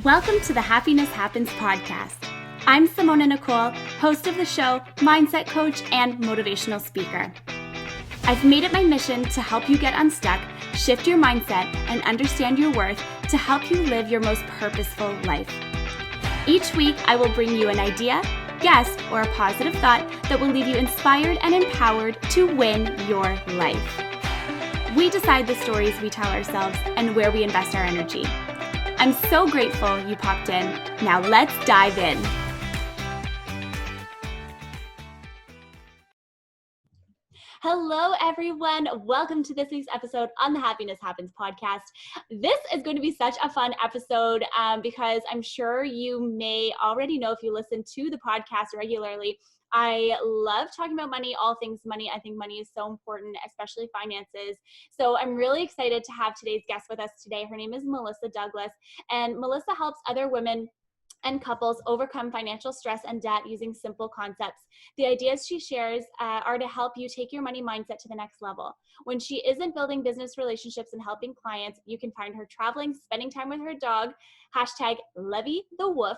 Welcome to the Happiness Happens podcast. I'm Simona Nicole, host of the show, mindset coach, and motivational speaker. I've made it my mission to help you get unstuck, shift your mindset, and understand your worth to help you live your most purposeful life. Each week, I will bring you an idea, guest, or a positive thought that will leave you inspired and empowered to win your life. We decide the stories we tell ourselves and where we invest our energy. I'm so grateful you popped in. Now let's dive in. Hello, everyone. Welcome to this week's episode on the Happiness Happens podcast. This is going to be such a fun episode because I'm sure you may already know if you listen to the podcast regularly. I love talking about money, all things money. I think money is so important, especially finances. So I'm really excited to have today's guest with us today. Her name is Melissa Douglas, and Melissa helps other women and couples overcome financial stress and debt using simple concepts. The ideas she shares are to help you take your money mindset to the next level. When she isn't building business relationships and helping clients, you can find her traveling, spending time with her dog, #Levy the Woof,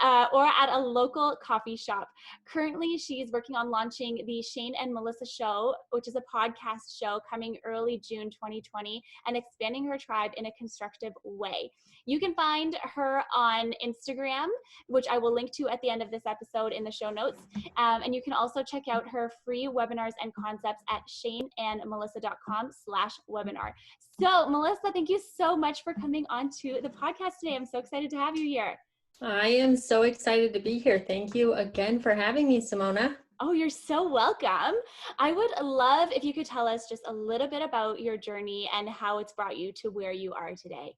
or at a local coffee shop. Currently, she's working on launching the Shane and Melissa Show, which is a podcast show coming early June 2020, and expanding her tribe in a constructive way. You can find her on Instagram, which I will link to at the end of this episode in the show notes. And you can also check out her free webinars and concepts at shaneandmelissa.com/webinar. So, Melissa, thank you so much for coming on to the podcast today. I'm so excited to have you here. I am so excited to be here. Thank you again for having me, Simona. Oh, you're so welcome. I would love if you could tell us just a little bit about your journey and how it's brought you to where you are today.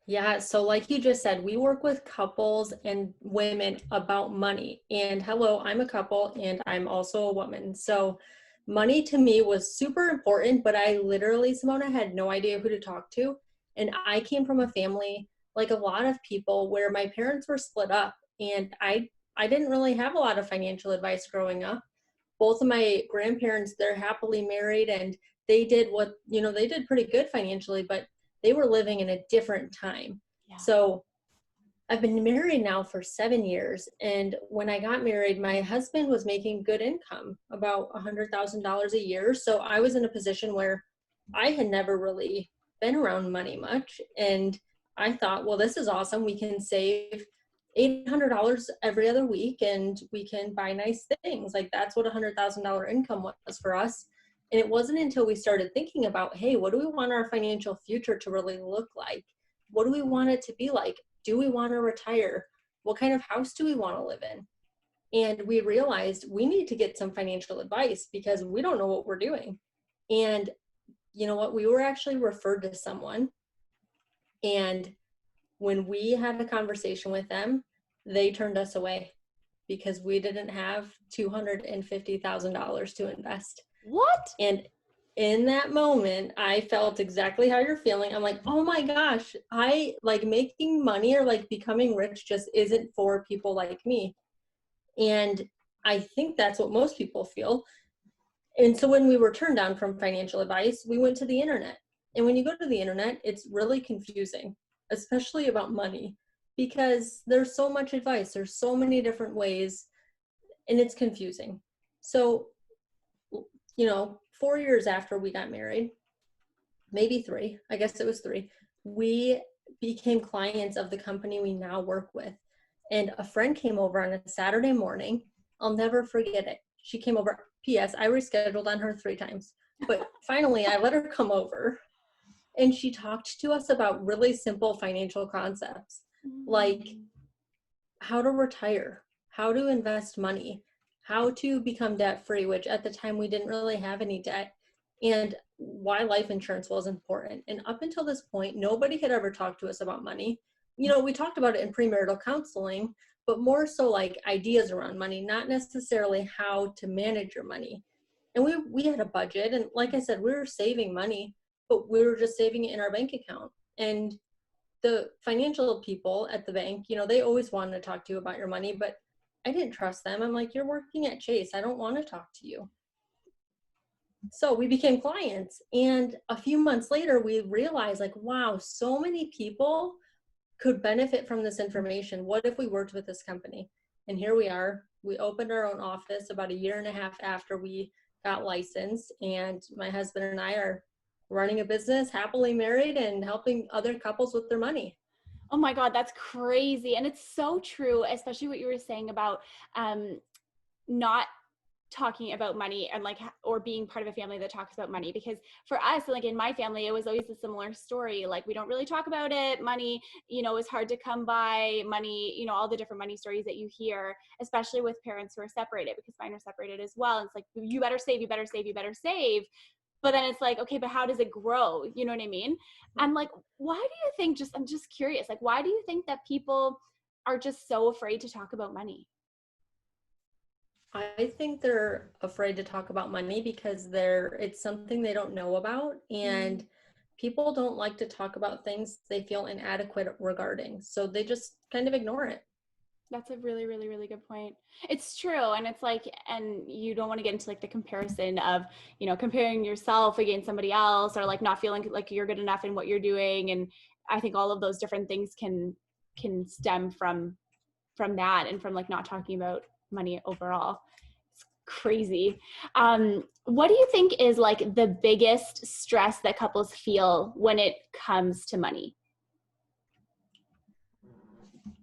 Yeah, so like you just said, we work with couples and women about money. And hello, I'm a couple and I'm also a woman. So money to me was super important, but I literally, Simona, had no idea who to talk to. And I came from a family, like a lot of people, where my parents were split up, and I didn't really have a lot of financial advice growing up. Both of my grandparents, they're happily married, and they did they did pretty good financially, but they were living in a different time. Yeah. So I've been married now for 7 years. And when I got married, my husband was making good income, about $100,000 a year. So I was in a position where I had never really been around money much. And I thought, well, this is awesome. We can save $800 every other week and we can buy nice things. Like that's what $100,000 income was for us. And it wasn't until we started thinking about, hey, what do we want our financial future to really look like? What do we want it to be like? Do we want to retire? What kind of house do we want to live in? And we realized we need to get some financial advice because we don't know what we're doing. And you know what? We were actually referred to someone. And when we had a conversation with them, they turned us away because we didn't have $250,000 to invest. What? And in that moment, I felt exactly how you're feeling. I'm like, oh my gosh, I like making money or like becoming rich just isn't for people like me. And I think that's what most people feel. And so when we were turned down from financial advice, we went to the internet. And when you go to the internet, it's really confusing, especially about money, because there's so much advice. There's so many different ways, and it's confusing. So, 4 years after we got married, maybe 3, I guess it was 3, we became clients of the company we now work with. And a friend came over on a Saturday morning. I'll never forget it. She came over. P.S. I rescheduled on her 3 times, but finally I let her come over. And she talked to us about really simple financial concepts, like how to retire, how to invest money, how to become debt-free, which at the time we didn't really have any debt, and why life insurance was important. And up until this point, nobody had ever talked to us about money. We talked about it in premarital counseling, but more so like ideas around money, not necessarily how to manage your money. And we had a budget, and like I said, we were saving money, but we were just saving it in our bank account. And the financial people at the bank, they always wanted to talk to you about your money, but I didn't trust them. I'm like, you're working at Chase. I don't want to talk to you. So we became clients. And a few months later, we realized like, wow, so many people could benefit from this information. What if we worked with this company? And here we are. We opened our own office about a year and a half after we got licensed, and my husband and I are running a business, happily married, and helping other couples with their money. Oh my God, that's crazy. And it's so true, especially what you were saying about not talking about money and like, or being part of a family that talks about money. Because for us, like in my family, it was always a similar story. Like, we don't really talk about it. Money, is hard to come by. Money, all the different money stories that you hear, especially with parents who are separated, because mine are separated as well. And it's like, you better save, you better save, you better save. But then it's like, okay, but how does it grow? You know what I mean? And like, why do you think, I'm just curious, like, why do you think that people are just so afraid to talk about money? I think they're afraid to talk about money because it's something they don't know about, and people don't like to talk about things they feel inadequate regarding. So they just kind of ignore it. That's a really, really, really good point. It's true. And it's like, and you don't want to get into like the comparison of, comparing yourself against somebody else, or like not feeling like you're good enough in what you're doing. And I think all of those different things can stem from that, and from like not talking about money overall. It's crazy. What do you think is like the biggest stress that couples feel when it comes to money?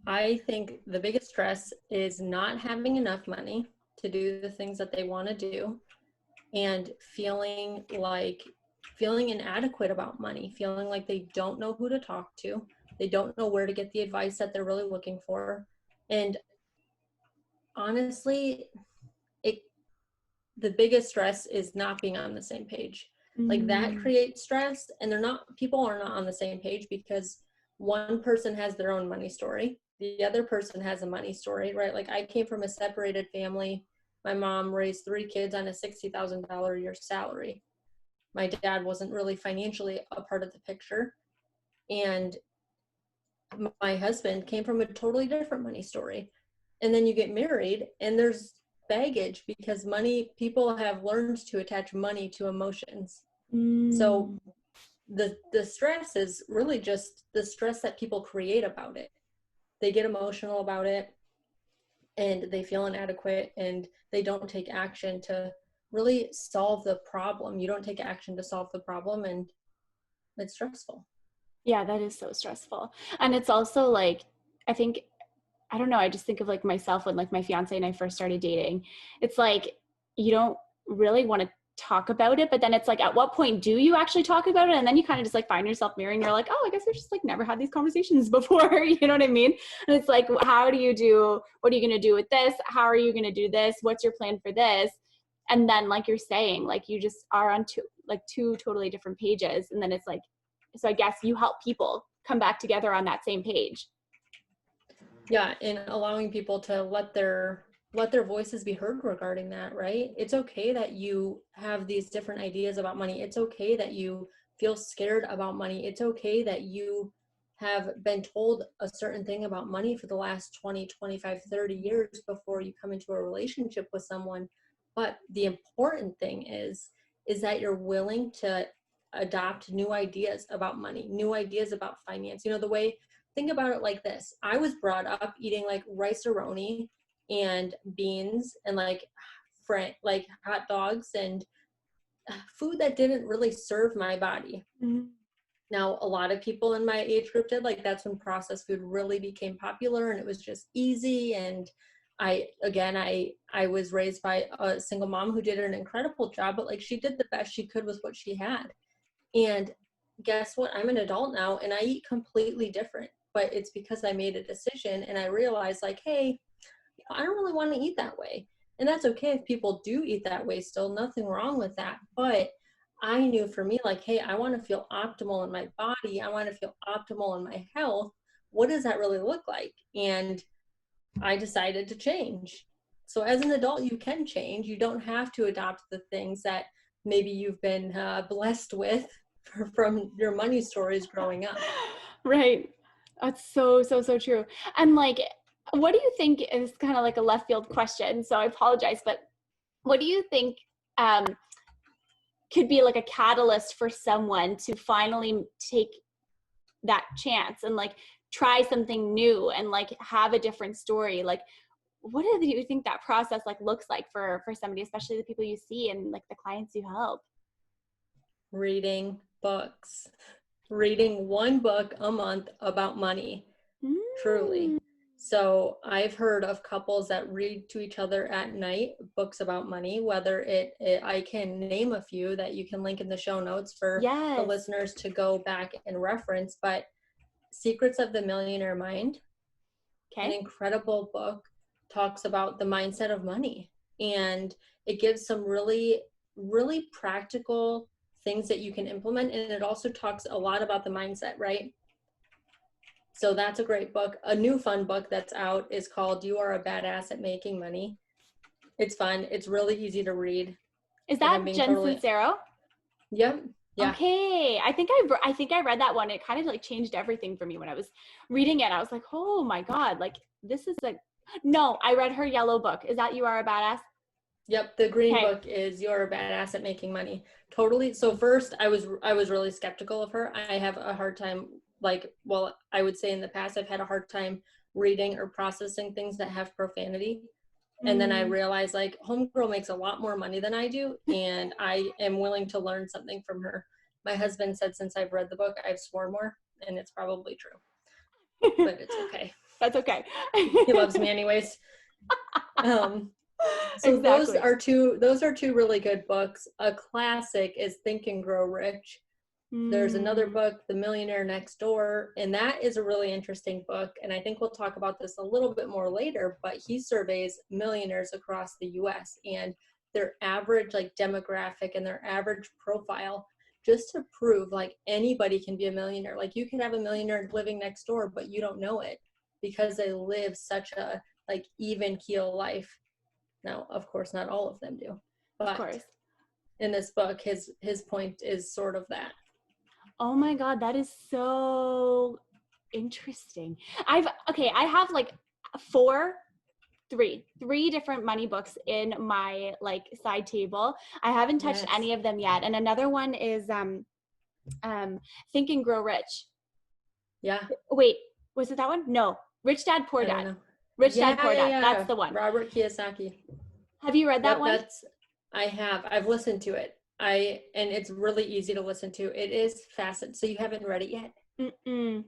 I think the biggest stress is not having enough money to do the things that they want to do, and feeling inadequate about money, feeling like they don't know who to talk to. They don't know where to get the advice that they're really looking for. And honestly, the biggest stress is not being on the same page. Like, that creates stress, and people are not on the same page because one person has their own money story. The other person has a money story, right? Like, I came from a separated family. My mom raised 3 kids on a $60,000 a year salary. My dad wasn't really financially a part of the picture. And my husband came from a totally different money story. And then you get married, and there's baggage because people have learned to attach money to emotions. So the stress is really just the stress that people create about it. They get emotional about it, and they feel inadequate, and they don't take action to really solve the problem. You don't take action to solve the problem, and it's stressful. Yeah, that is so stressful. And it's also like, I don't know, I just think of like myself when like my fiance and I first started dating. It's like, you don't really want to talk about it, but then it's like, at what point do you actually talk about it? And then you kind of just like find yourself mirroring, you're like, oh, I guess I've just like never had these conversations before. You know what I mean? And it's like, what are you going to do with this? How are you going to do this? What's your plan for this? And then like you're saying, like you just are on two totally different pages. And then it's like, so I guess you help people come back together on that same page. Yeah, and allowing people to let their voices be heard regarding that, right? It's okay that you have these different ideas about money. It's okay that you feel scared about money. It's okay that you have been told a certain thing about money for the last 20, 25, 30 years before you come into a relationship with someone. But the important thing is that you're willing to adopt new ideas about money, new ideas about finance. Think about it like this. I was brought up eating like rice-a-roni and beans and like hot dogs and food that didn't really serve my body. Mm-hmm. Now, a lot of people in my age group did. Like, that's when processed food really became popular, and it was just easy. And I was raised by a single mom who did an incredible job, but like, she did the best she could with what she had. And guess what? I'm an adult now, and I eat completely different, but it's because I made a decision, and I realized like, hey, I don't really want to eat that way. And that's okay if people do eat that way still, nothing wrong with that. But I knew for me, like, hey, I want to feel optimal in my body. I want to feel optimal in my health. What does that really look like? And I decided to change. So as an adult, you can change. You don't have to adopt the things that maybe you've been blessed with from your money stories growing up. Right. That's so true. And like, what do you think is kind of like a left field question? So I apologize, but what do you think could be like a catalyst for someone to finally take that chance and like try something new and like have a different story. Like, what do you think that process like looks like for somebody, especially the people you see and like the clients you help? Reading books, reading one book a month about money, truly. So I've heard of couples that read to each other at night books about money, whether I can name a few that you can link in the show notes for the listeners to go back and reference, but Secrets of the Millionaire Mind, an incredible book, talks about the mindset of money, and it gives some really, really practical things that you can implement. And it also talks a lot about the mindset, right? So that's a great book. A new fun book that's out is called You Are a Badass at Making Money. It's fun. It's really easy to read. Is that Jen Sincero? Yep. Yeah. Okay. I think I read that one. It kind of like changed everything for me when I was reading it. I was like, oh my God, like this is like, no, I read her yellow book. Is that You Are a Badass? Yep. The green book is You're a Badass at Making Money. Totally. So first I was really skeptical of her. I have a hard time, I would say in the past, I've had a hard time reading or processing things that have profanity. And then I realized like homegirl makes a lot more money than I do. And I am willing to learn something from her. My husband said since I've read the book, I've sworn more, and it's probably true, but it's okay. That's okay. He loves me anyways. So exactly. Those are two really good books. A classic is Think and Grow Rich. There's another book, The Millionaire Next Door, and that is a really interesting book. And I think we'll talk about this a little bit more later, but he surveys millionaires across the US and their average like demographic and their average profile, just to prove like anybody can be a millionaire. Like you can have a millionaire living next door, but you don't know it because they live such a like even keel life. Now, of course, not all of them do, but of course. In this book, his point is sort of that. Oh my God, that is so interesting. I have like three different money books in my like side table. I haven't touched any of them yet. And another one is Think and Grow Rich. Yeah. Wait, was it that one? No. Rich Dad, Poor Dad. Rich Dad, Poor Dad. Yeah. That's the one. Robert Kiyosaki. Have you read that one? I have. I've listened to it. And it's really easy to listen to. It is fascinating. So you haven't read it yet? Mm-mm.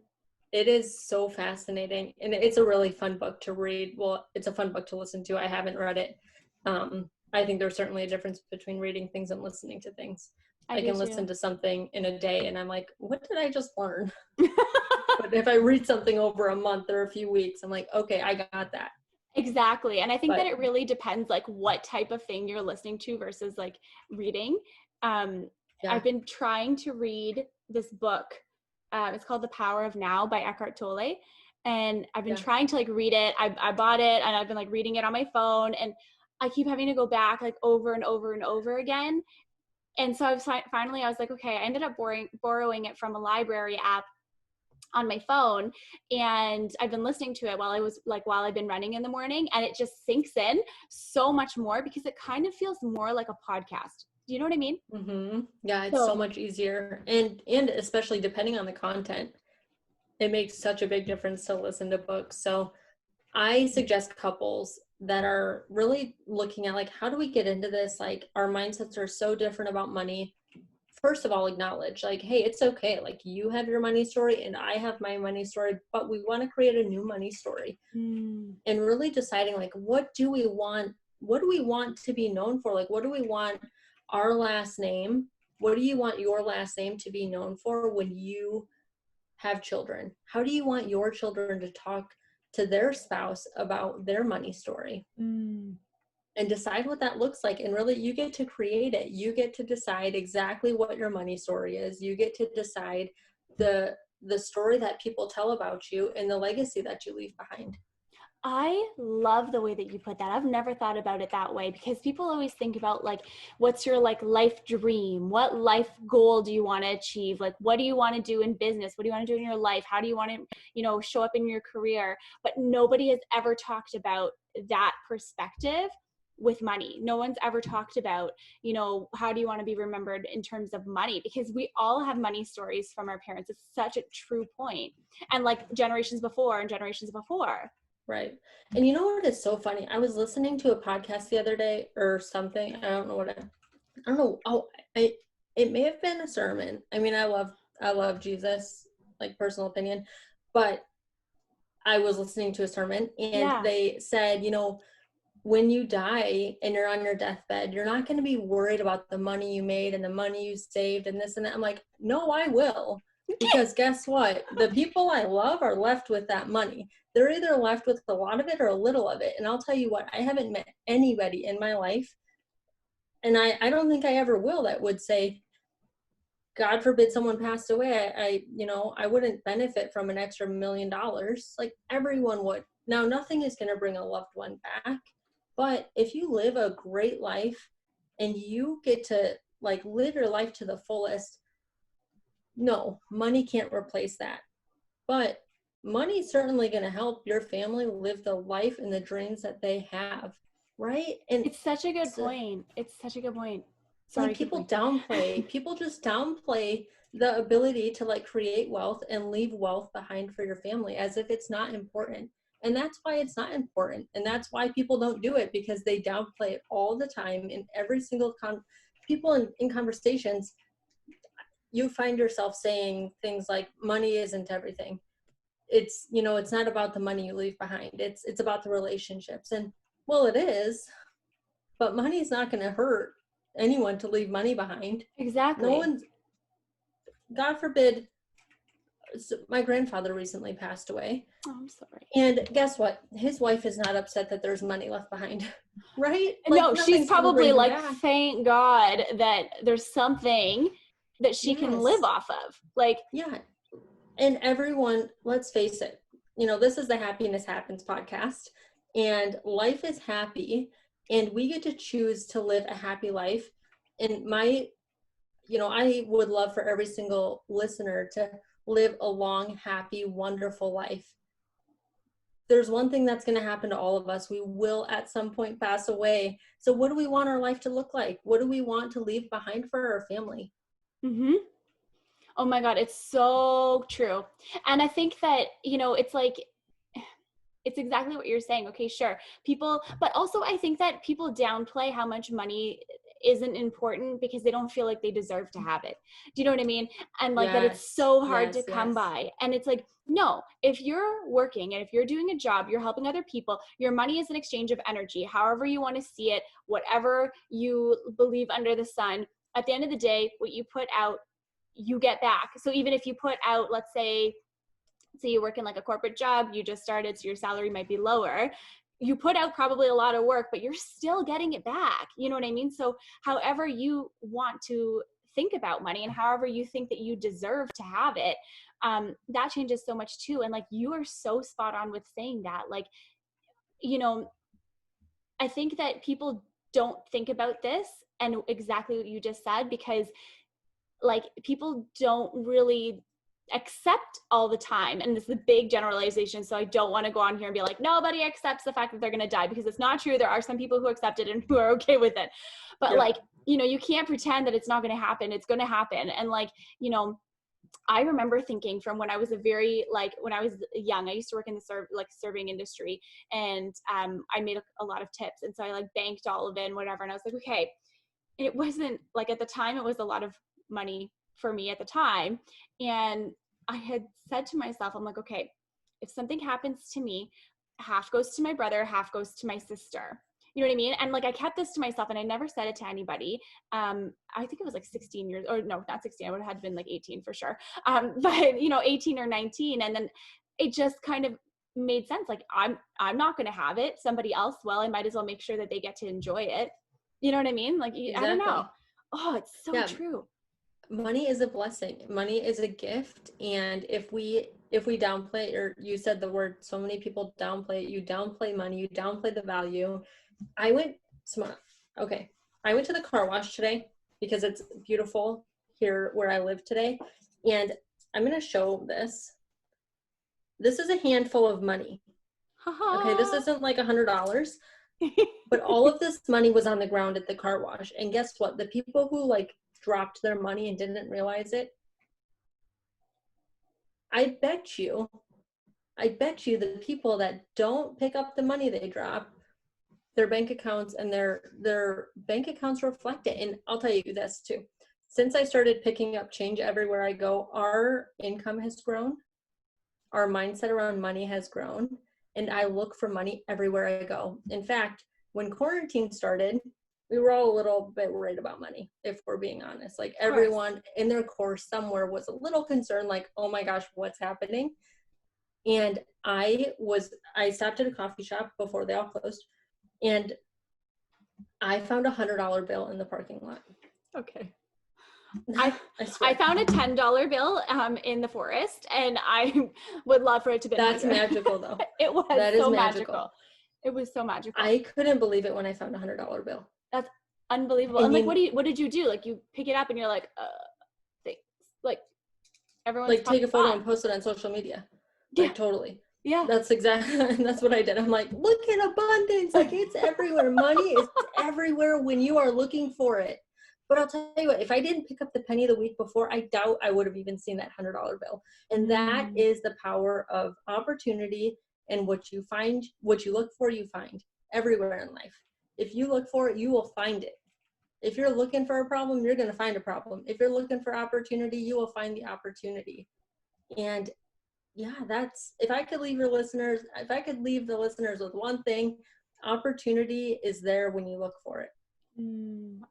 It is so fascinating. And it's a really fun book to read. Well, it's a fun book to listen to. I haven't read it. I think there's certainly a difference between reading things and listening to things. I can listen to something in a day and I'm like, what did I just learn? But if I read something over a month or a few weeks, I'm like, okay, I got that. Exactly. And I think that it really depends like what type of thing you're listening to versus like reading. I've been trying to read this book. It's called The Power of Now by Eckhart Tolle. And I've been trying to like read it. I bought it and I've been like reading it on my phone and I keep having to go back like over and over and over again. And so finally I was like, okay, I ended up borrowing it from a library app on my phone, and I've been listening to it while I've been running in the morning, and it just sinks in so much more because it kind of feels more like a podcast. Do you know what I mean? Mm-hmm. Yeah, it's so much easier, and especially depending on the content, it makes such a big difference to listen to books. So I suggest couples that are really looking at like, how do we get into this? Like our mindsets are so different about money. First of all, acknowledge like, hey, it's okay. Like you have your money story and I have my money story, but we want to create a new money story. And really deciding like, what do we want? What do we want to be known for? Like, what do we want our last name? What do you want your last name to be known for when you have children? How do you want your children to talk to their spouse about their money story? And decide what that looks like. And really, you get to create it. You get to decide exactly what your money story is. You get to decide the story that people tell about you and the legacy that you leave behind. I love the way that you put that. I've never thought about it that way because people always think about like, what's your like life dream? What life goal do you want to achieve? Like, what do you want to do in business? What do you want to do in your life? How do you want to, show up in your career? But nobody has ever talked about that perspective with money. No one's ever talked about, you know, how do you want to be remembered in terms of money? Because we all have money stories from our parents. It's such a true point. And like generations before and generations before. Right. And you know what is so funny? I was listening to a podcast the other day or something. I don't know what I don't know. Oh, it may have been a sermon. I mean, I love Jesus, like personal opinion, but I was listening to a sermon and Yeah. they said, you know, when you die and you're on your deathbed, you're not going to be worried about the money you made and the money you saved and this and that. I'm like, no, I will. Because guess what? The people I love are left with that money. They're either left with a lot of it or a little of it. And I'll tell you what, I haven't met anybody in my life, and I don't think I ever will, that would say, God forbid someone passed away, I wouldn't benefit from an extra $1 million. Like everyone would. Now, nothing is going to bring a loved one back, but if you live a great life and you get to like live your life to the fullest, no, money can't replace that. But money's certainly going to help your family live the life and the dreams that they have, right? And It's such a good point. It's such a good point. Sorry, like people just downplay the ability to like create wealth and leave wealth behind for your family as if it's not important. And that's why it's not important. And that's why people don't do it, because they downplay it all the time in every single people in conversations. You find yourself saying things like money isn't everything. It's, you know, it's not about the money you leave behind. It's about the relationships. And well, it is, but money's not going to hurt anyone to leave money behind. Exactly. No one's, God forbid, my grandfather recently passed away. Oh, I'm sorry. And guess what? His wife is not upset that there's money left behind, right? Like, no, she's probably like, thank God that there's something that she can live off of. Like, yeah. And everyone, let's face it, you know, this is the Happiness Happens podcast, and life is happy, and we get to choose to live a happy life. And I would love for every single listener to live a long, happy, wonderful life. There's one thing that's going to happen to all of us. We will at some point pass away. So what do we want our life to look like? What do we want to leave behind for our family? Mm-hmm. Oh my God, it's so true. And I think that, you know, it's like, it's exactly what you're saying. Okay, sure. But also I think that people downplay how much money isn't important because they don't feel like they deserve to have it. Do you know what I mean? And like that it's so hard to come by. And it's like, no, if you're working and if you're doing a job, you're helping other people, your money is an exchange of energy, however you want to see it, whatever you believe under the sun. At the end of the day, what you put out, you get back. So even if you put out, let's say you work in like a corporate job, you just started, so your salary might be lower. You put out probably a lot of work, but you're still getting it back. You know what I mean? So however you want to think about money and however you think that you deserve to have it, that changes so much too. And like, you are so spot on with saying that. Like, you know, I think that people don't think about this and exactly what you just said, because like people don't really accept all the time. And this is a big generalization. So I don't want to go on here and be like, nobody accepts the fact that they're going to die, because it's not true. There are some people who accept it and who are okay with it. But like, you know, you can't pretend that it's not going to happen. It's going to happen. And like, you know, I remember thinking from when I was when I was young, I used to work in the serving industry, and I made a lot of tips. And so I like banked all of it and whatever. And I was like, okay, it wasn't like, at the time, it was a lot of money for me at the time. And I had said to myself, I'm like, okay, if something happens to me, half goes to my brother, half goes to my sister. You know what I mean? And like, I kept this to myself and I never said it to anybody. I think it was like 16 years, or no, not 16. I would have had been like 18 for sure. But you know, 18 or 19. And then it just kind of made sense. Like, I'm not going to have it. Somebody else will. I might as well make sure that they get to enjoy it. You know what I mean? Like, exactly. I don't know. Oh, it's so true. Money is a blessing. Money is a gift. And if we downplay, or you said the word, so many people downplay it. You downplay money, you downplay the value. I went to the car wash today because it's beautiful here where I live today. And I'm going to show this. This is a handful of money. Okay, this isn't like $100. But all of this money was on the ground at the car wash. And guess what? The people who like dropped their money and didn't realize it, I bet you the people that don't pick up the money they drop, their bank accounts and their bank accounts reflect it. And I'll tell you this too. Since I started picking up change everywhere I go, our income has grown. Our mindset around money has grown. And I look for money everywhere I go. In fact, when quarantine started, we were all a little bit worried about money, if we're being honest. Like everyone in their course somewhere was a little concerned, like, oh my gosh, what's happening? And I stopped at a coffee shop before they all closed, and I found $100 bill in the parking lot. Okay. I found a $10 bill in the forest, and I would love for it to be. That's magical, though. It was so magical. It was so magical. I couldn't believe it when I found a $100 bill. That's unbelievable. And like, what did you do? Like, you pick it up and you're like, thanks. Like, everyone's like take a photo and post it on social media. Like, yeah. Totally. Yeah. That's what I did. I'm like, look at abundance. Like, it's everywhere. Money is everywhere when you are looking for it. But I'll tell you what, if I didn't pick up the penny the week before, I doubt I would have even seen that $100 bill. And that is the power of opportunity, and what you find, what you look for, you find everywhere in life. If you look for it, you will find it. If you're looking for a problem, you're going to find a problem. If you're looking for opportunity, you will find the opportunity. And yeah, if I could leave the listeners with one thing, opportunity is there when you look for it.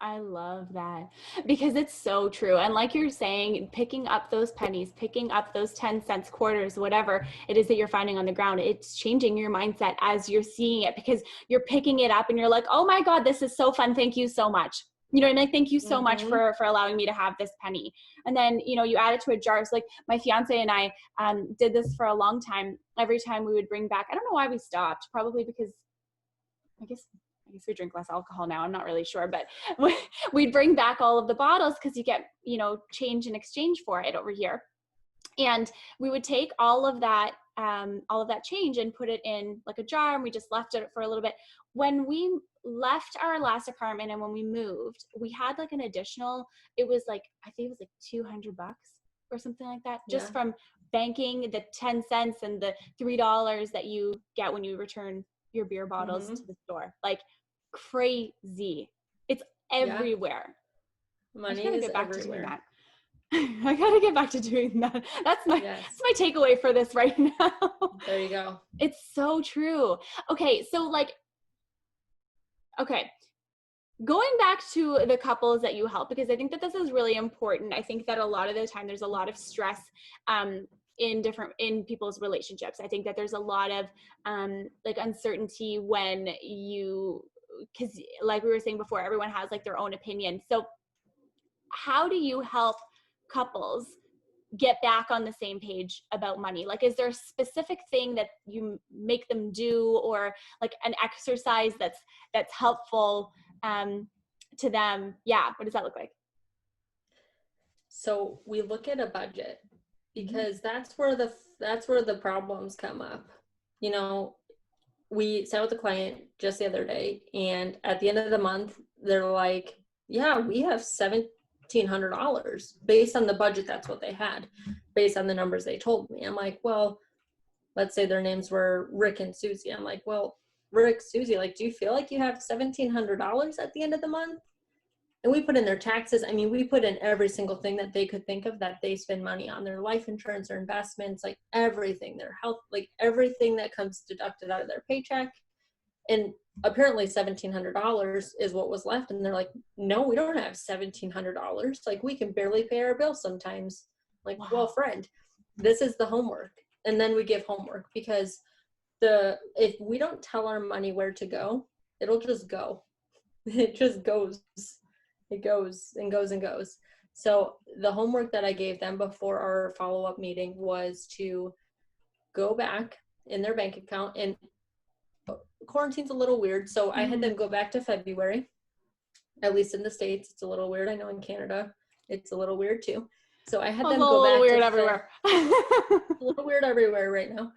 I love that, because it's so true. And like you're saying, picking up those pennies, picking up those 10 cents, quarters, whatever it is that you're finding on the ground, it's changing your mindset as you're seeing it, because you're picking it up and you're like, oh my God, this is so fun. Thank you so much. You know what I mean? Like, thank you so much for allowing me to have this penny. And then, you know, you add it to a jar. So like my fiance and I did this for a long time. Every time we would bring back, I don't know why we stopped, probably because I guess we drink less alcohol now. I'm not really sure, but we'd bring back all of the bottles because you get, you know, change in exchange for it over here. And we would take all of that change and put it in like a jar, and we just left it for a little bit. When we left our last apartment and when we moved, we had like an additional, it was like, I think it was like $200 or something like that, just from banking the 10 cents and the $3 that you get when you return your beer bottles to the store. Like, crazy. It's everywhere. Money is everywhere. I gotta get back to doing that. That's my takeaway for this right now. There you go. It's so true. Okay, so going back to the couples that you help, because I think that this is really important. I think that a lot of the time there's a lot of stress in people's relationships. I think that there's a lot of like uncertainty when because like we were saying before, everyone has like their own opinion. So how do you help couples get back on the same page about money? Like, is there a specific thing that you make them do, or like an exercise that's helpful to them? Yeah. What does that look like? So we look at a budget, because that's where the problems come up. You know, we sat with a client just the other day, and at the end of the month, they're like, yeah, we have $1,700 based on the budget. That's what they had based on the numbers they told me. I'm like, well, let's say their names were Rick and Susie. I'm like, well, Rick, Susie, like, do you feel like you have $1,700 at the end of the month? And we put in their taxes. I mean, we put in every single thing that they could think of that they spend money on, their life insurance, their investments, like everything, their health, like everything that comes deducted out of their paycheck. And apparently $1,700 is what was left. And they're like, no, we don't have $1,700. Like, we can barely pay our bills sometimes. Like, wow. Well, friend, this is the homework. And then we give homework, because if we don't tell our money where to go, it'll just go. It just goes. It goes and goes and goes. So the homework that I gave them before our follow-up meeting was to go back in their bank account, and quarantine's a little weird. So I had them go back to February, at least in the States. It's a little weird. I know in Canada, it's a little weird too. So I had them go back. Weird everywhere. A little weird everywhere right now.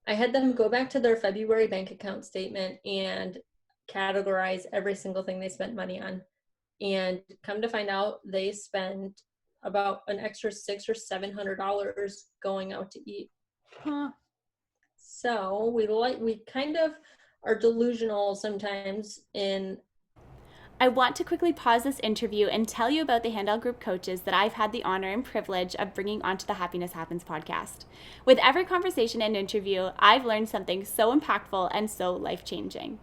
I had them go back to their February bank account statement, and categorize every single thing they spent money on. And come to find out, they spend about an extra $600 or $700 going out to eat. Huh. So we kind of are delusional sometimes in. I want to quickly pause this interview and tell you about the Handel Group coaches that I've had the honor and privilege of bringing onto the Happiness Happens podcast. With every conversation and interview, I've learned something so impactful and so life-changing.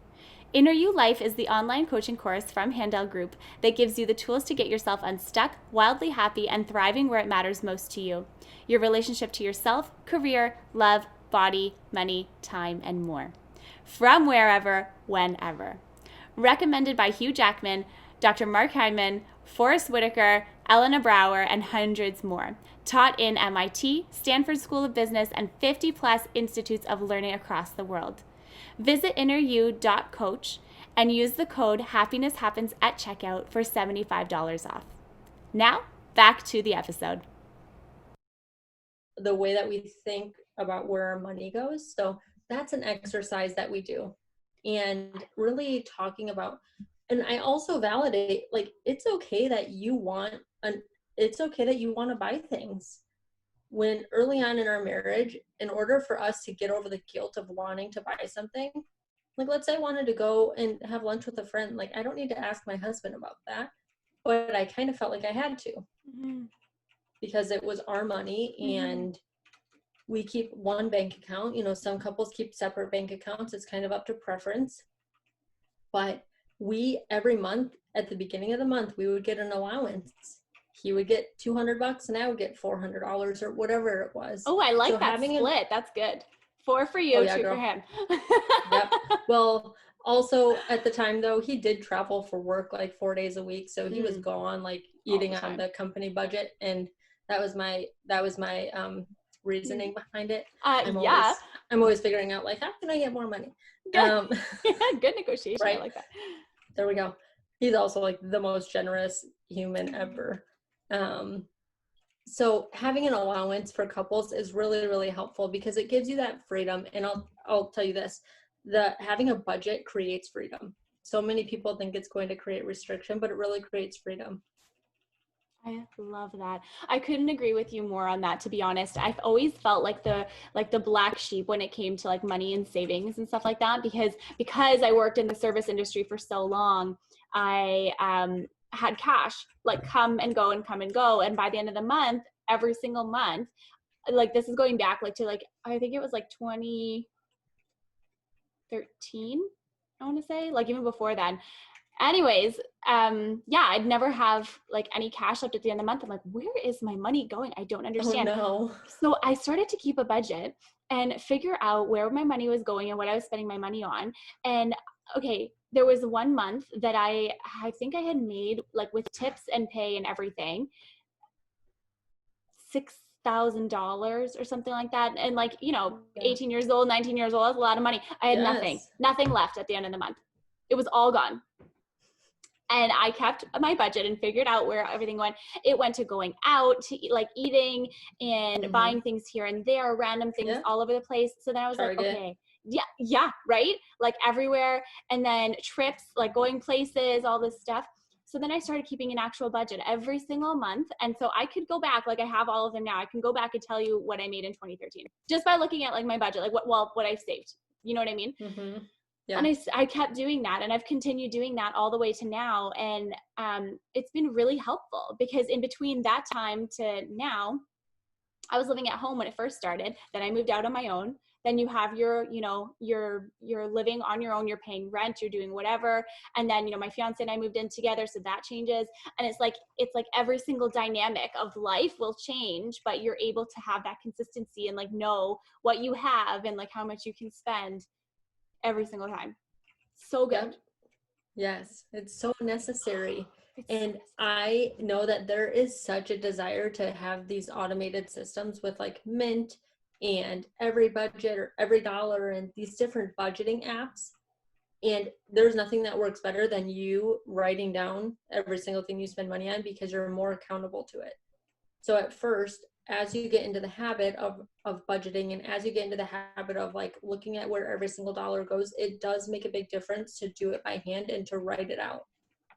Inner You Life is the online coaching course from Handel Group that gives you the tools to get yourself unstuck, wildly happy, and thriving where it matters most to you. Your relationship to yourself, career, love, body, money, time, and more. From wherever, whenever. Recommended by Hugh Jackman, Dr. Mark Hyman, Forrest Whitaker, Elena Brower, and hundreds more. Taught in MIT, Stanford School of Business, and 50 plus institutes of learning across the world. Visit inneryou.coach and use the code happinesshappens at checkout for $75 off. Now, back to the episode. The way that we think about where our money goes. So that's an exercise that we do. And really talking about, and I also validate, like, it's okay that you want to buy things. When early on in our marriage, in order for us to get over the guilt of wanting to buy something, like, let's say I wanted to go and have lunch with a friend, like, I don't need to ask my husband about that, but I kind of felt like I had to, because it was our money, and we keep one bank account. You know, some couples keep separate bank accounts. It's kind of up to preference. But we, every month, at the beginning of the month, we would get an allowance. He would get $200 and I would get $400 or whatever it was. Oh, I like that split. That's good. 4 for you, 2 for him. Yep. Well, also at the time though, he did travel for work like 4 days a week. So he was gone, like, eating on the company budget. And that was my reasoning behind it. I'm always figuring out, like, how can I get more money? Good negotiation. Right? I like that. There we go. He's also like the most generous human ever. So having an allowance for couples is really, really helpful because it gives you that freedom. And I'll tell you this, having a budget creates freedom. So many people think it's going to create restriction, but it really creates freedom. I love that. I couldn't agree with you more on that, to be honest. I've always felt like the black sheep when it came to like money and savings and stuff like that, because I worked in the service industry for so long, I had cash like come and go. And by the end of the month, every single month, like, this is going back like to like, I think it was like 2013, I want to say, like even before then. Anyways, I'd never have like any cash left at the end of the month. I'm like, where is my money going? I don't understand. Oh, no. So I started to keep a budget and figure out where my money was going and what I was spending my money on. And okay, there was 1 month that I think I had made, like with tips and pay and everything, $6,000 or something like that. And like, 18 years old, 19 years old, that's a lot of money. I had nothing left at the end of the month. It was all gone. And I kept my budget and figured out where everything went. It went to going out to eat, like eating and buying things here and there, random things all over the place. So then I was like, okay, yeah, right? Like everywhere. And then trips, like going places, all this stuff. So then I started keeping an actual budget every single month. And so I could go back, like I have all of them now. I can go back and tell you what I made in 2013 just by looking at like my budget, like what I've saved. You know what I mean? Yeah. And I kept doing that, and I've continued doing that all the way to now. And it's been really helpful because in between that time to now, I was living at home when it first started. Then I moved out on my own. Then you have you're living on your own, you're paying rent, you're doing whatever. And then, my fiance and I moved in together. So that changes. And it's like every single dynamic of life will change, but you're able to have that consistency and like know what you have and like how much you can spend every single time. So good. Yep. Yes, it's so necessary. And I know that there is such a desire to have these automated systems with like Mint and every budget or every dollar and these different budgeting apps. And there's nothing that works better than you writing down every single thing you spend money on because you're more accountable to it. So at first, as you get into the habit of budgeting, and as you get into the habit of like looking at where every single dollar goes, it does make a big difference to do it by hand and to write it out.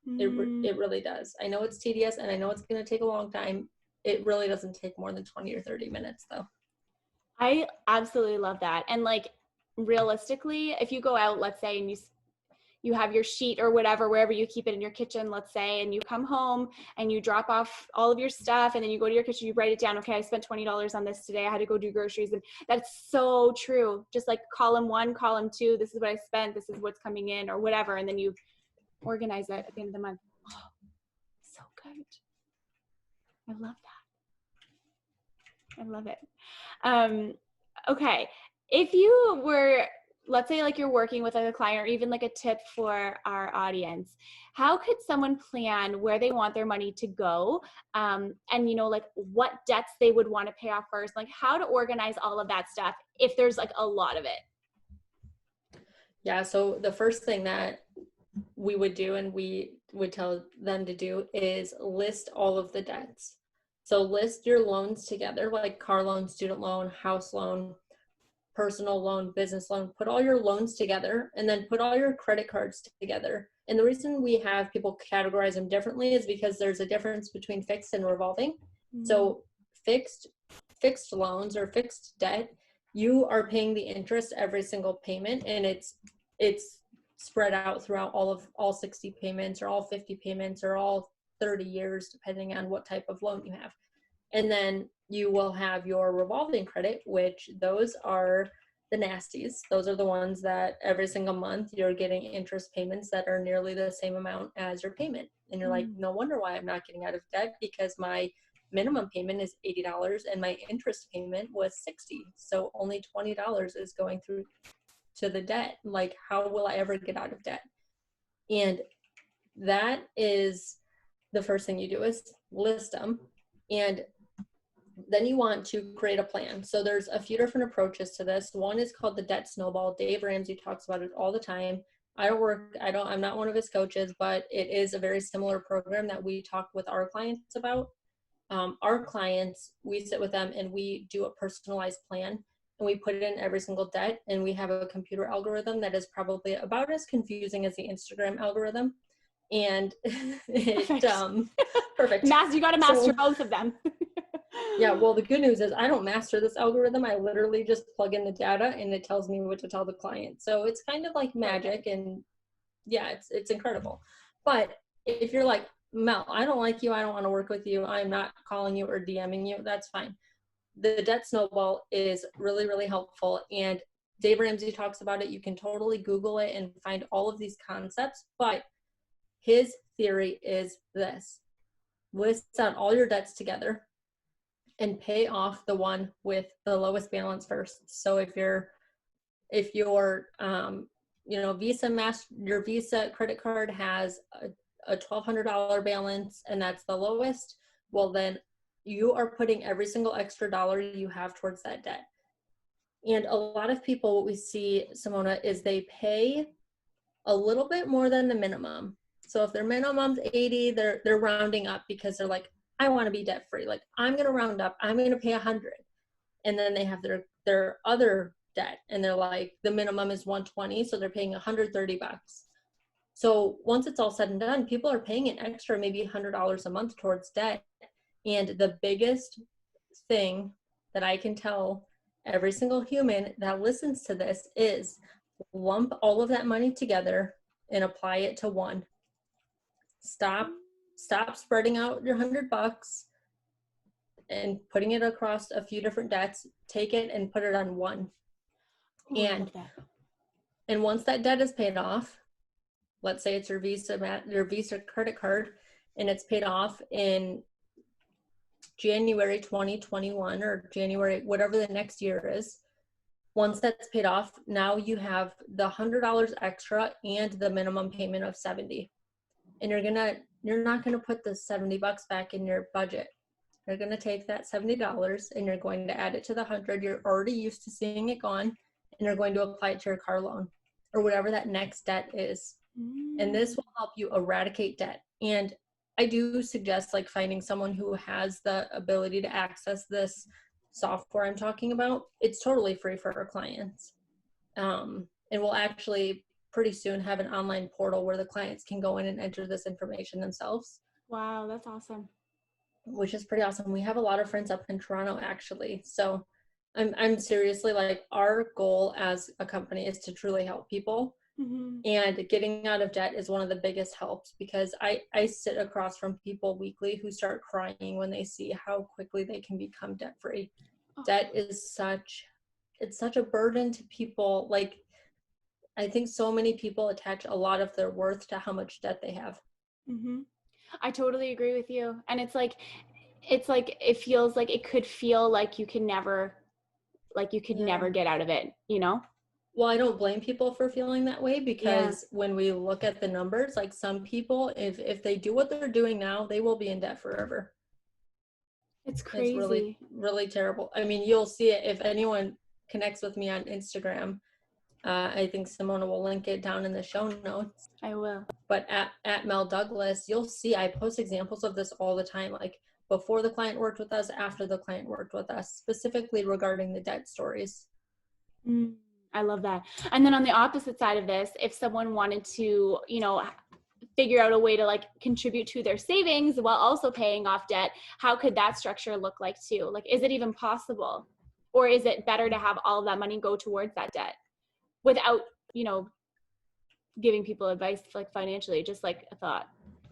It really does. I know it's tedious and I know it's going to take a long time. It really doesn't take more than 20 or 30 minutes though. I absolutely love that. And like realistically, if you go out, let's say, and you have your sheet or whatever, wherever you keep it in your kitchen, let's say, and you come home and you drop off all of your stuff and then you go to your kitchen, you write it down. Okay, I spent $20 on this today. I had to go do groceries. And that's so true. Just like column 1, column 2, this is what I spent. This is what's coming in or whatever. And then you organize it at the end of the month. Oh, so good. I love that. I love it. Okay. If you were, let's say like you're working with like a client, or even like a tip for our audience, how could someone plan where they want their money to go? And like what debts they would want to pay off first, like how to organize all of that stuff if there's like a lot of it. Yeah. So the first thing that we would do, and we would tell them to do, is list all of the debts. So list your loans together, like car loan, student loan, house loan, personal loan, business loan. Put all your loans together and then put all your credit cards together. And the reason we have people categorize them differently is because there's a difference between fixed and revolving. Mm-hmm. So fixed loans or fixed debt, you are paying the interest every single payment, and it's spread out throughout all 60 payments or all 50 payments or all 30 years, depending on what type of loan you have. And then you will have your revolving credit, which those are the nasties. Those are the ones that every single month you're getting interest payments that are nearly the same amount as your payment. And you're like, no wonder why I'm not getting out of debt, because my minimum payment is $80 and my interest payment was $60. So only $20 is going through to the debt. Like, how will I ever get out of debt? And that is the first thing you do, is list them. And then you want to create a plan. So there's a few different approaches to this. One is called the debt snowball. Dave Ramsey talks about it all the time. I'm not one of his coaches, but it is a very similar program that we talk with our clients about. Our clients, we sit with them and we do a personalized plan, and we put in every single debt, and we have a computer algorithm that is probably about as confusing as the Instagram algorithm. And perfect. You got to master both of them. Yeah, well, the good news is I don't master this algorithm. I literally just plug in the data and it tells me what to tell the client. So it's kind of like magic, and yeah, it's incredible. But if you're like, Mel, I don't like you, I don't want to work with you, I'm not calling you or DMing you, that's fine. The debt snowball is really, really helpful. And Dave Ramsey talks about it. You can totally Google it and find all of these concepts. But his theory is this: list out all your debts together and pay off the one with the lowest balance first. So if your your Visa credit card has a $1,200 balance and that's the lowest, well, then you are putting every single extra dollar you have towards that debt. And a lot of people, what we see, Simona, is they pay a little bit more than the minimum. So if their minimum's 80, they're rounding up because they're like, I want to be debt free. Like, I'm going to round up, I'm going to pay 100. And then they have their other debt, and they're like, the minimum is 120, so they're paying $130. So once it's all said and done, people are paying an extra maybe $100 a month towards debt. And the biggest thing that I can tell every single human that listens to this is lump all of that money together and apply it to one. Stop spreading out your $100 and putting it across a few different debts. Take it and put it on one. And once that debt is paid off, let's say it's your Visa credit card, and it's paid off in January 2021 or January, whatever the next year is. Once that's paid off, now you have the $100 extra and the minimum payment of $70. And you're not gonna put the $70 back in your budget. You're gonna take that $70 and you're going to add it to the 100 you're already used to seeing it gone, and you're going to apply it to your car loan or whatever that next debt is. And this will help you eradicate debt. And I do suggest like finding someone who has the ability to access this software I'm talking about. It's totally free for our clients. And we'll actually pretty soon have an online portal where the clients can go in and enter this information themselves. Wow, that's awesome. Which is pretty awesome. We have a lot of friends up in Toronto actually. So I'm seriously like, our goal as a company is to truly help people. Mm-hmm. And getting out of debt is one of the biggest helps, because I sit across from people weekly who start crying when they see how quickly they can become debt free. Oh. Debt is it's such a burden to people. Like, I think so many people attach a lot of their worth to how much debt they have. Mm-hmm. I totally agree with you. And it's like, it feels like it could feel like you can never, never get out of it, you know? Well, I don't blame people for feeling that way, Yeah. because when we look at the numbers, like some people, if they do what they're doing now, they will be in debt forever. It's It's crazy. really, really terrible. I mean, you'll see it if anyone connects with me on Instagram. I think Simona will link it down in the show notes. I will. But at Mell Douglas, you'll see I post examples of this all the time, like before the client worked with us, after the client worked with us, specifically regarding the debt stories. I love that. And then on the opposite side of this, if someone wanted to, you know, figure out a way to like contribute to their savings while also paying off debt, how could that structure look like too? Like, is it even possible? Or is it better to have all of that money go towards that debt without, you know, giving people advice like financially, just like a thought?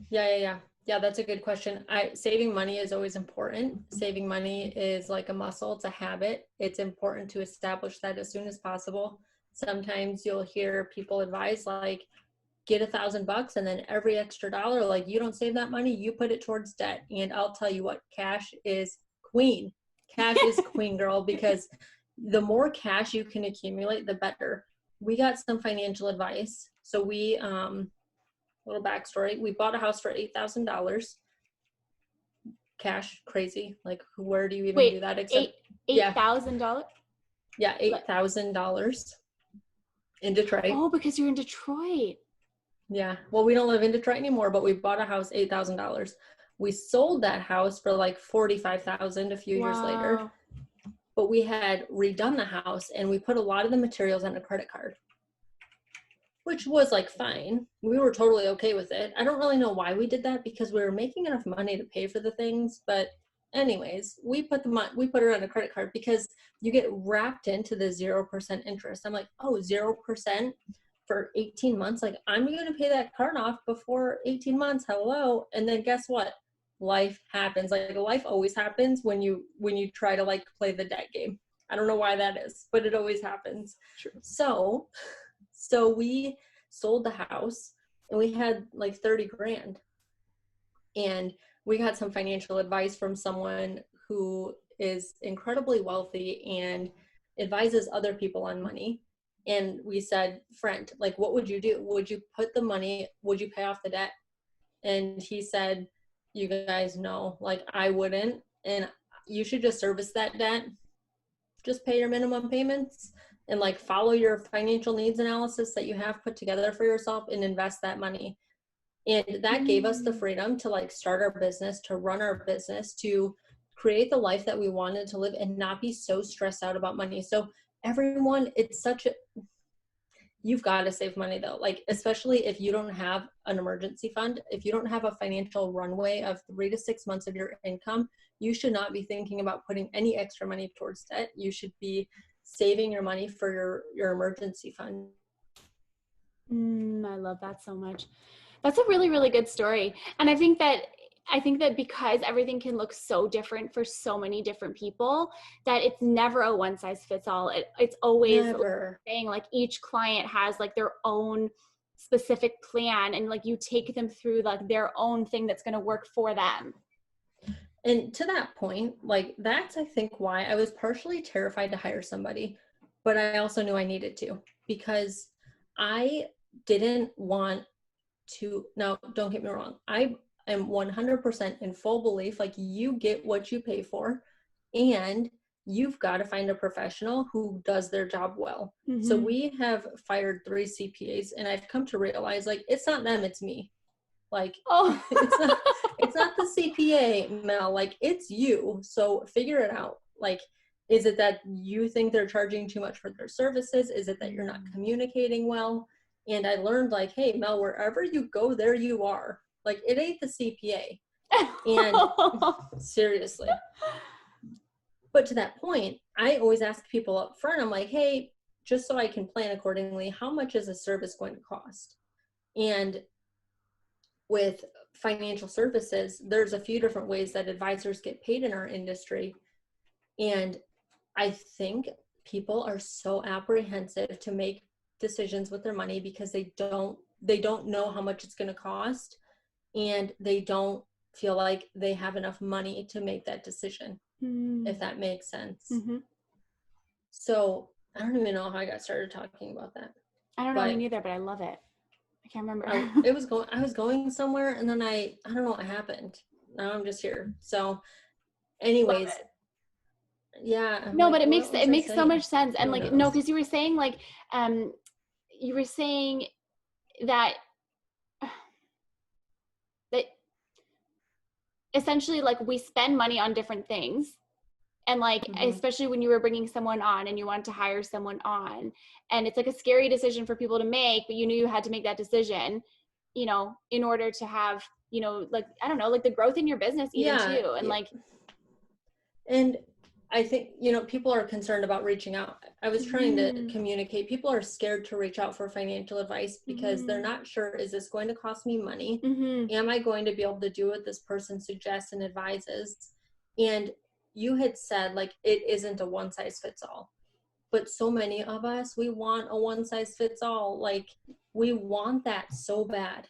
Yeah, that's a good question. Saving money is always important. Saving money is like a muscle, it's a habit. It's important to establish that as soon as possible. Sometimes you'll hear people advise like, get $1,000 and then every extra dollar, like, you don't save that money, you put it towards debt. And I'll tell you what, cash is queen. Cash is queen, girl, because the more cash you can accumulate, the better. We got some financial advice. So we, little backstory, we bought a house for $8,000 cash. Crazy. Like, where do you even do that? Except $8,000? Yeah, $8,000 in Detroit. Oh, because you're in Detroit. Yeah. Well, we don't live in Detroit anymore, but we bought a house, $8,000. We sold that house for like $45,000 a few years later. But we had redone the house and we put a lot of the materials on a credit card, which was like fine. We were totally okay with it. I don't really know why we did that, because we were making enough money to pay for the things. But anyways, we put it on a credit card because you get wrapped into the 0% interest. I'm like, oh, 0% for 18 months. Like, I'm going to pay that card off before 18 months. Hello. And then guess what? Life happens. Like, life always happens when you try to like play the debt game. I don't know why that is, but it always happens. Sure. So we sold the house and we had like 30 grand. And we got some financial advice from someone who is incredibly wealthy and advises other people on money. And we said, friend, like, what would you do? Would you put the money, would you pay off the debt? And he said, you guys know, like, I wouldn't. And you should just service that debt. Just pay your minimum payments and like follow your financial needs analysis that you have put together for yourself and invest that money. And that gave us the freedom to like start our business, to run our business, to create the life that we wanted to live and not be so stressed out about money. So everyone, you've got to save money though. Like, especially if you don't have an emergency fund, if you don't have a financial runway of 3 to 6 months of your income, you should not be thinking about putting any extra money towards debt. You should be saving your money for your emergency fund. I love that so much. That's a really, really good story. And I think that because everything can look so different for so many different people, that it's never a one size fits all. It's always saying like each client has like their own specific plan, and like you take them through like their own thing that's going to work for them. And to that point, like, that's, I think, why I was partially terrified to hire somebody, but I also knew I needed to, because I didn't want to. Now, don't get me wrong. I am 100% in full belief, like, you get what you pay for, and you've got to find a professional who does their job well. Mm-hmm. So we have fired 3 CPAs, and I've come to realize, like, it's not them, it's me. Like, Oh. it's not the CPA, Mel, like it's you. So figure it out. Like, is it that you think they're charging too much for their services? Is it that you're not communicating well? And I learned like, hey, Mel, wherever you go, there you are. Like, it ain't the CPA. And seriously. But to that point, I always ask people up front, I'm like, hey, just so I can plan accordingly, how much is a service going to cost? And with financial services, there's a few different ways that advisors get paid in our industry. And I think people are so apprehensive to make decisions with their money because they don't know how much it's going to cost, and they don't feel like they have enough money to make that decision, if that makes sense. Mm-hmm. So I don't even know how I got started talking about that. I don't know, me neither, but I love it. I can't remember. I was going somewhere, and then I don't know what happened. Now I'm just here. So anyways, yeah. No, like, but it makes so much sense. And like, no, because you were saying like, you were saying that essentially like we spend money on different things. And like, especially when you were bringing someone on and you wanted to hire someone on, and it's like a scary decision for people to make, but you knew you had to make that decision, you know, in order to have, you know, like, I don't know, like the growth in your business even too. And like, and I think, you know, people are concerned about reaching out. I was trying to communicate. People are scared to reach out for financial advice because they're not sure, is this going to cost me money? Am I going to be able to do what this person suggests and advises? And you had said, like, it isn't a one size fits all. But so many of us, we want a one size fits all. Like, we want that so bad.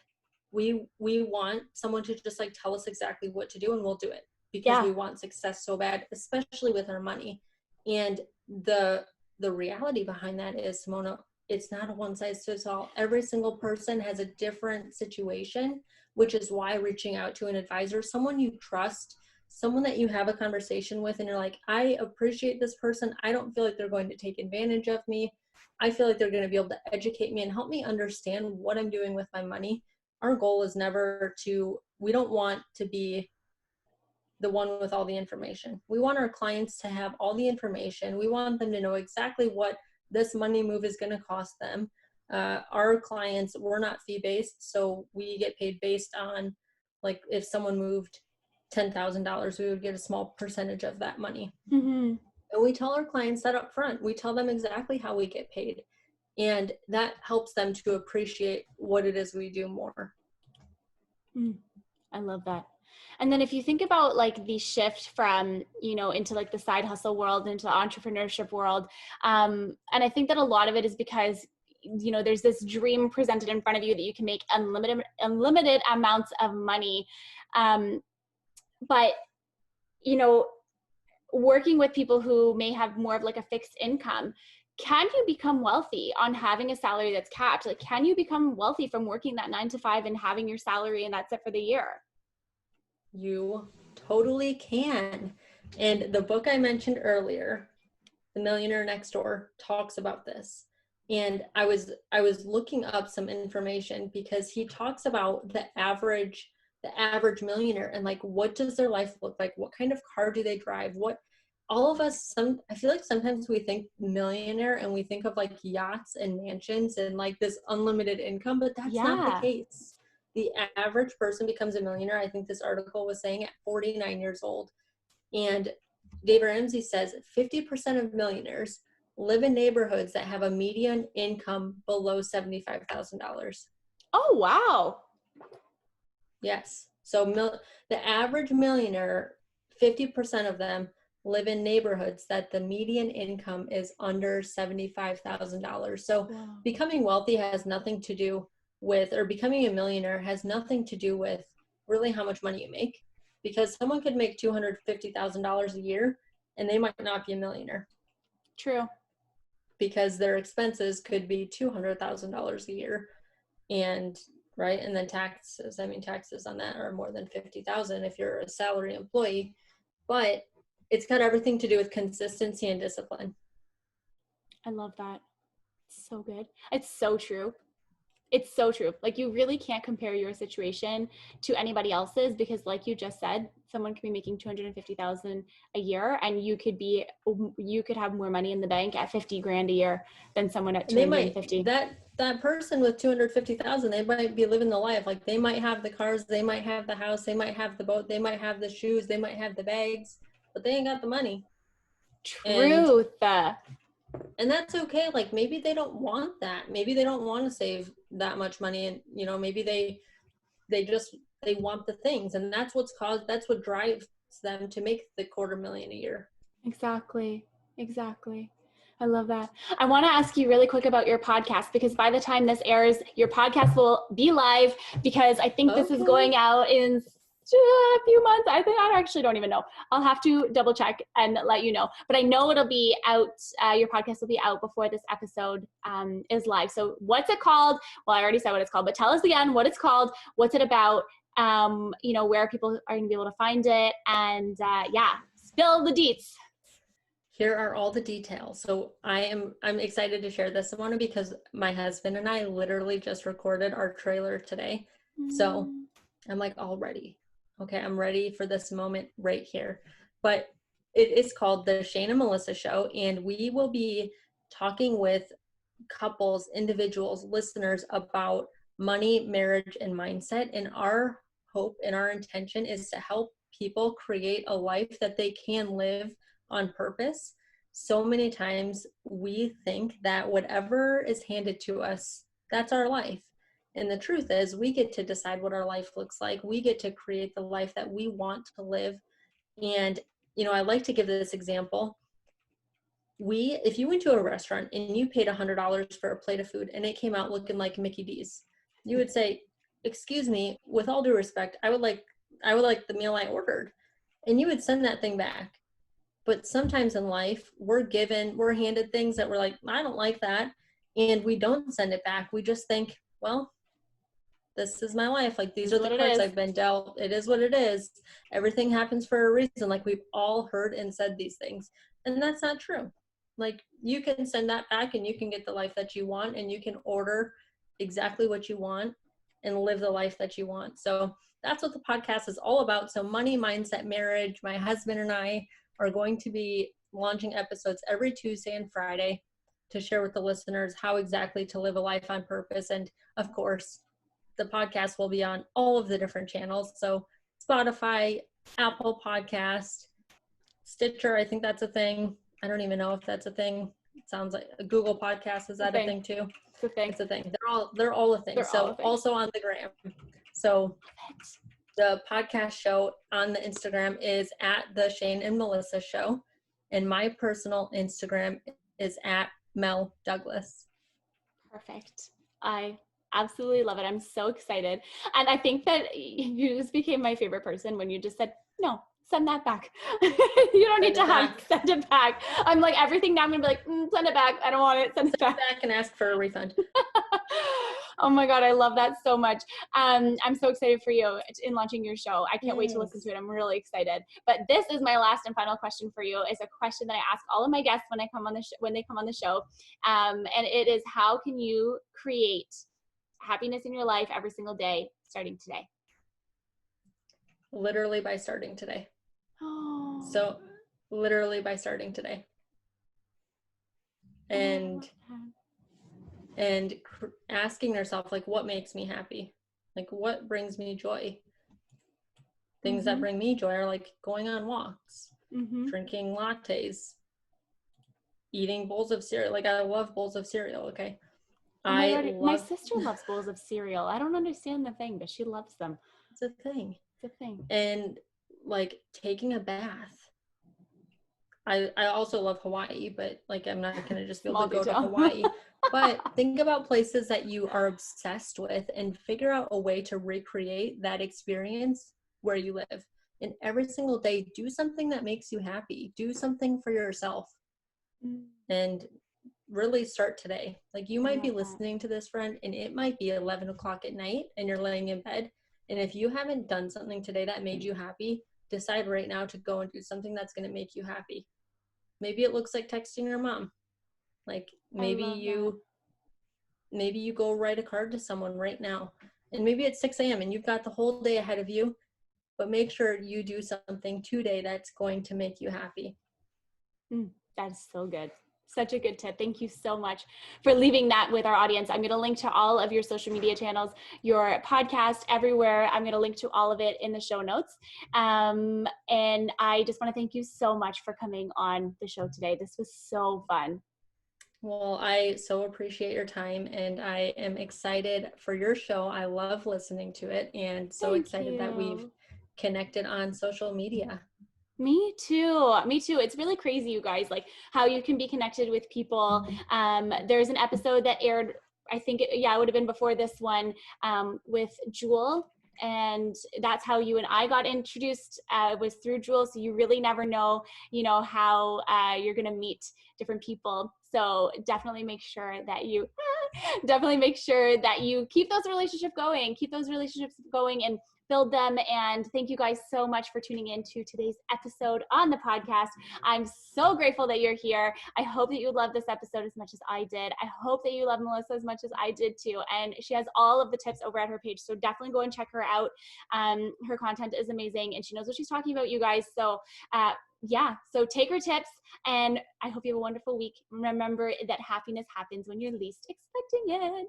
We want someone to just like tell us exactly what to do, and we'll do it. Because we want success so bad, especially with our money. And the reality behind that is, Simona, it's not a one size fits all. Every single person has a different situation, which is why reaching out to an advisor, someone you trust, someone that you have a conversation with, and you're like, I appreciate this person. I don't feel like they're going to take advantage of me. I feel like they're going to be able to educate me and help me understand what I'm doing with my money. Our goal is never to, we don't want to be the one with all the information. We want our clients to have all the information. We want them to know exactly what this money move is going to cost them. Our clients, we're not fee-based, so we get paid based on, like, if someone moved $10,000, we would get a small percentage of that money. And we tell our clients that up front. We tell them exactly how we get paid. And that helps them to appreciate what it is we do more. I love that. And then if you think about like the shift from, you know, into like the side hustle world, into the entrepreneurship world. And I think that a lot of it is because, you know, there's this dream presented in front of you that you can make unlimited amounts of money. But, you know, working with people who may have more of like a fixed income, can you become wealthy on having a salary that's capped? Like, can you become wealthy from working that 9 to 5 and having your salary and that's it for the year? You totally can. And the book I mentioned earlier, The Millionaire Next Door, talks about this. And I was looking up some information because he talks about the average millionaire and like, what does their life look like? What kind of car do they drive? What all of us, I feel like sometimes we think millionaire and we think of like yachts and mansions and like this unlimited income, but that's not the case. The average person becomes a millionaire, I think this article was saying, at 49 years old. And Dave Ramsey says 50% of millionaires live in neighborhoods that have a median income below $75,000. Oh, wow. Yes. So the average millionaire, 50% of them live in neighborhoods that the median income is under $75,000. So becoming wealthy has nothing to do with, or becoming a millionaire has nothing to do with really how much money you make, because someone could make $250,000 a year and they might not be a millionaire. True. Because their expenses could be $200,000 a year. And right, and then taxes on that are more than $50,000 if you're a salary employee. But it's got everything to do with consistency and discipline. I love that. It's so good. It's so true. It's so true. Like, you really can't compare your situation to anybody else's, because like you just said, someone could be making 250,000 a year, and you could have more money in the bank at 50 grand a year than someone at And they 250. might, that person with 250,000, they might be living the life. Like, they might have the cars, they might have the house, they might have the boat, they might have the shoes, they might have the bags, but they ain't got the money. Truth. And that's okay. Like, maybe they don't want that. Maybe they don't want to save that much money, and maybe they want the things, and that's what drives them to make the $250,000 a year. Exactly. I love that. I want to ask you really quick about your podcast, because by the time this airs, your podcast will be live, because I think this is going out in a few months. I actually don't even know. I'll have to double check and let you know. But I know it'll be out. Your podcast will be out before this episode is live. So what's it called? Well, I already said what it's called, but tell us again what it's called. What's it about? Where people are going to be able to find it, and spill the deets. Here are all the details. So I'm excited to share this one, because my husband and I literally just recorded our trailer today. So I'm like, all ready. Okay, I'm ready for this moment right here. But it is called The Shane and Melissa Show, and we will be talking with couples, individuals, listeners about money, marriage, and mindset. And our hope and our intention is to help people create a life that they can live on purpose. So many times we think that whatever is handed to us, that's our life. And the truth is, we get to decide what our life looks like. We get to create the life that we want to live. And, I like to give this example. If you went to a restaurant and you paid $100 for a plate of food and it came out looking like Mickey D's, you would say, excuse me, with all due respect, I would like the meal I ordered. And you would send that thing back. But sometimes in life, we're handed things that we're like, I don't like that. And we don't send it back. We just think, well, this is my life. Like, these are the cards I've been dealt. It is what it is. Everything happens for a reason. Like, we've all heard and said these things. And that's not true. Like, you can send that back and you can get the life that you want, and you can order exactly what you want and live the life that you want. So that's what the podcast is all about. So money, mindset, marriage, my husband and I are going to be launching episodes every Tuesday and Friday to share with the listeners how exactly to live a life on purpose. And of course, the podcast will be on all of the different channels. So Spotify, Apple Podcast, Stitcher, I think that's a thing. I don't even know if that's a thing. It sounds like a Google Podcast. Is that a thing too? It's a thing. It's a thing. They're all a thing. So also on the gram. So the podcast show on the Instagram is at The Shane and Melissa Show. And my personal Instagram is at Mell Douglas. Perfect. I absolutely love it. I'm so excited. And I think that you just became my favorite person when you just said, no, send that back. You don't need to send it back. I'm like, everything now I'm gonna be like, send it back. I don't want it. Send it back and ask for a refund. Oh my God, I love that so much. I'm so excited for you in launching your show. I can't wait to listen to it. I'm really excited. But this is my last and final question for you. It's a question that I ask all of my guests when they come on the show. And it is, how can you create happiness in your life every single day starting today? Literally by starting today. Oh. So literally by starting today. And asking yourself, like, what makes me happy? Like, what brings me joy? Things that bring me joy are like going on walks, drinking lattes, eating bowls of cereal. Like, I love bowls of cereal. Okay. My sister loves bowls of cereal. I don't understand the thing, but she loves them. It's a thing. It's a thing. And like taking a bath. I also love Hawaii, but like, I'm not going to just be able to go to Hawaii. But think about places that you are obsessed with and figure out a way to recreate that experience where you live. And every single day, do something that makes you happy. Do something for yourself. And really start today. Like, you might be listening to this, friend, and it might be 11 o'clock at night and you're laying in bed. And if you haven't done something today that made you happy, decide right now to go and do something that's going to make you happy. Maybe it looks like texting your mom. Like, maybe maybe you go write a card to someone right now. And maybe it's 6 a.m. and you've got the whole day ahead of you, but make sure you do something today that's going to make you happy. That's so good. Such a good tip. Thank you so much for leaving that with our audience. I'm going to link to all of your social media channels, your podcast, everywhere. I'm going to link to all of it in the show notes. And I just want to thank you so much for coming on the show today. This was so fun. Well, I so appreciate your time, and I am excited for your show. I love listening to it, and so excited that we've connected on social media. Me too. Me too. It's really crazy, you guys, like how you can be connected with people. There's an episode that aired, I think, it would have been before this one, with Jewel. And that's how you and I got introduced, was through Jewel. So you really never know, how you're going to meet different people. So definitely make sure that you keep those relationships going and build them. And thank you guys so much for tuning in to today's episode on the podcast. I'm so grateful that you're here. I hope that you love this episode as much as I did. I hope that you love Melissa as much as I did too. And she has all of the tips over at her page. So definitely go and check her out. Her content is amazing and she knows what she's talking about, you guys. So so take her tips, and I hope you have a wonderful week. Remember that happiness happens when you're least expecting it.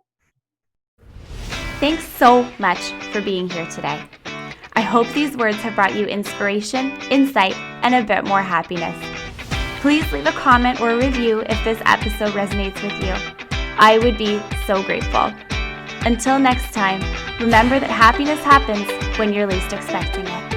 Thanks so much for being here today. I hope these words have brought you inspiration, insight, and a bit more happiness. Please leave a comment or a review if this episode resonates with you. I would be so grateful. Until next time, remember that happiness happens when you're least expecting it.